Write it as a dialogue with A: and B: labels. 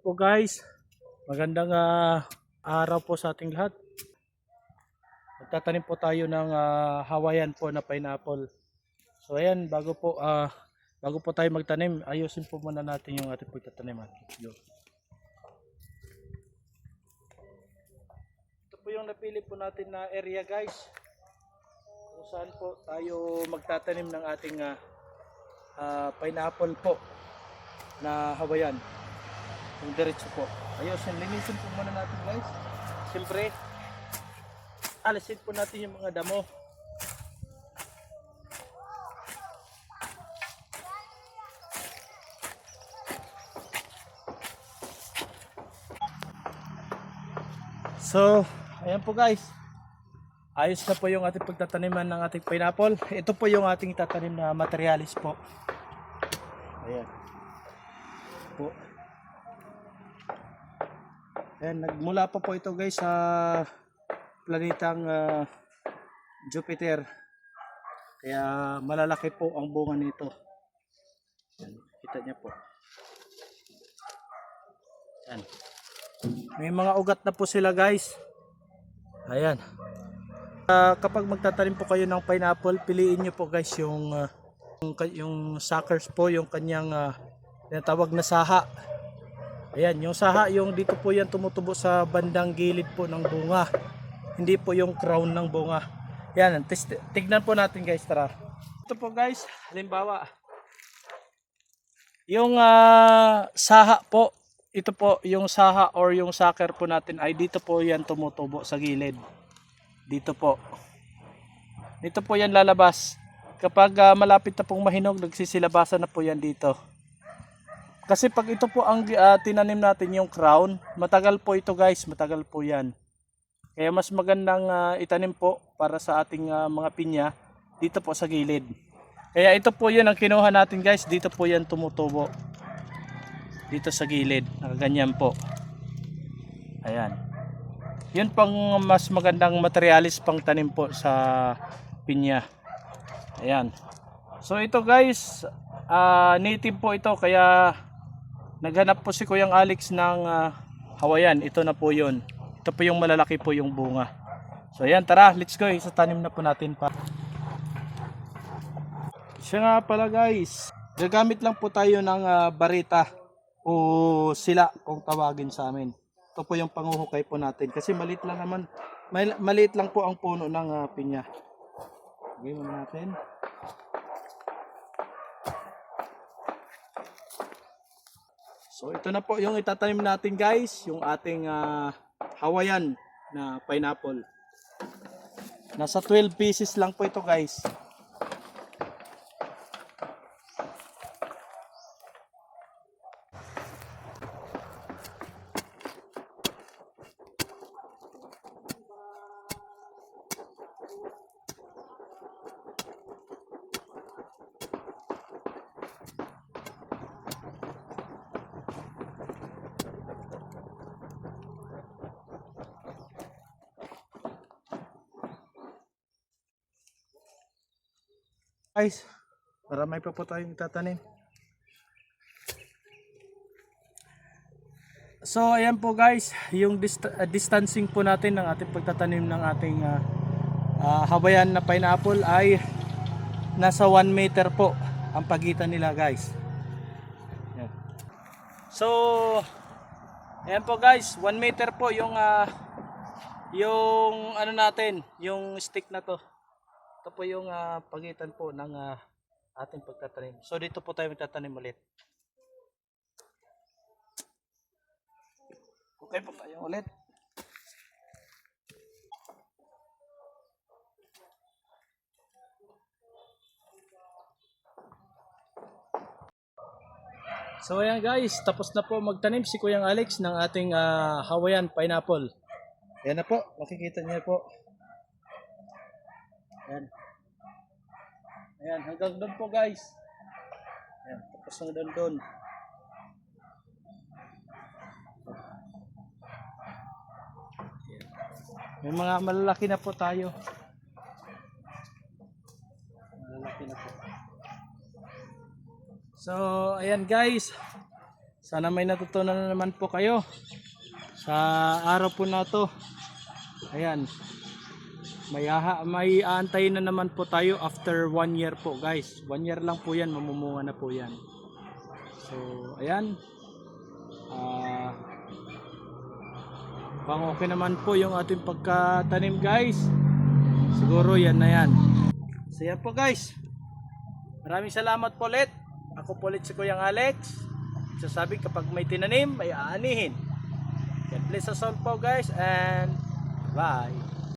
A: po guys, magandang araw po sa ating lahat. Magtatanim po tayo ng Hawaiian po na pineapple. So ayan, bago po tayo magtanim, ayusin po muna natin yung ating pagtataniman. Ito po yung napili po natin na area guys, kung saan po tayo magtatanim ng ating pineapple po na Hawaiian. Yung diretso po. Ayusin, linisin po muna natin guys. Siyempre, alisin po natin yung mga damo. So, ayan po guys. Ayos na po yung ating pagtataniman ng ating pineapple. Ito po yung ating tatanim na materialis po. Ayan. Po. Ayan, nagmula pa po ito guys sa planetang Jupiter. Kaya malalaki po ang bunga nito. Ayan, kita niya po. Ayan. May mga ugat na po sila guys. Ayan. Kapag magtatanim po kayo ng pineapple, piliin nyo po guys yung suckers po, yung kanyang tinatawag na saha. Ayan, yung saha, yung dito po yan tumutubo sa bandang gilid po ng bunga. Hindi po yung crown ng bunga. Ayan, tignan po natin guys, tara. Ito po guys, halimbawa. Yung saha po, ito po yung saha or yung sucker po natin ay dito po yan tumutubo sa gilid. Dito po. Dito po yan lalabas. Kapag malapit na pong mahinog, nagsisilabasan na po yan dito. Kasi pag ito po ang tinanim natin yung crown, matagal po ito guys, matagal po yan. Kaya mas magandang itanim po para sa ating mga pinya dito po sa gilid. Kaya ito po yun ang kinuha natin guys, dito po yan tumutubo. Dito sa gilid, nakaganyan po. Ayan. Yun pang mas magandang materialis pang tanim po sa pinya. Ayan. So ito guys, native po ito kaya naghanap po si Kuyang Alex ng Hawaiian. Ito na po yun. Ito po yung malalaki po yung bunga. So ayan, tara, let's go. Isatanim na po natin pa. Siya nga pala guys, gagamit lang po tayo ng barita o sila kung tawagin sa amin. Ito po yung panguhukay po natin kasi maliit lang naman. Maliit lang po ang puno ng pinya. Gawin muna natin. So ito na po yung itatanim natin guys, yung ating Hawaiian na pineapple. Nasa 12 pieces lang po ito guys. Guys, marami pa po tayong tatanim. So ayan po guys, yung distancing po natin ng ating pagtatanim ng ating Hawaiian na pineapple ay nasa 1 meter po ang pagitan nila guys. Ayan. So ayan po guys, 1 meter po yung ano natin, yung stick na to. Ito po yung pagitan po ng ating pagtatanim. So dito po tayo magtatanim ulit. Okay po tayo ulit. So ayan guys, tapos na po magtanim si Kuyang Alex ng ating Hawaiian pineapple. Ayan na po, makikita niyo po. Ayan. Ayan, hanggang doon po guys. Ayan, tapos hanggang doon. May mga malalaki na po tayo. Malalaki na po. So, ayan guys. Sana may natutunan na naman po kayo sa araw po na to. Ayan. May aantayin na naman po tayo after 1 year po guys. 1 year lang po yan, mamumunga na po yan. So, ayan. Pang okay naman po yung ating pagkatanim guys. Siguro yan na yan. So yan po guys. Maraming salamat po ulit. Ako po ulit si Kuyang Alex. Sasabi kapag may tinanim, may aanihin. God bless us all po guys and bye.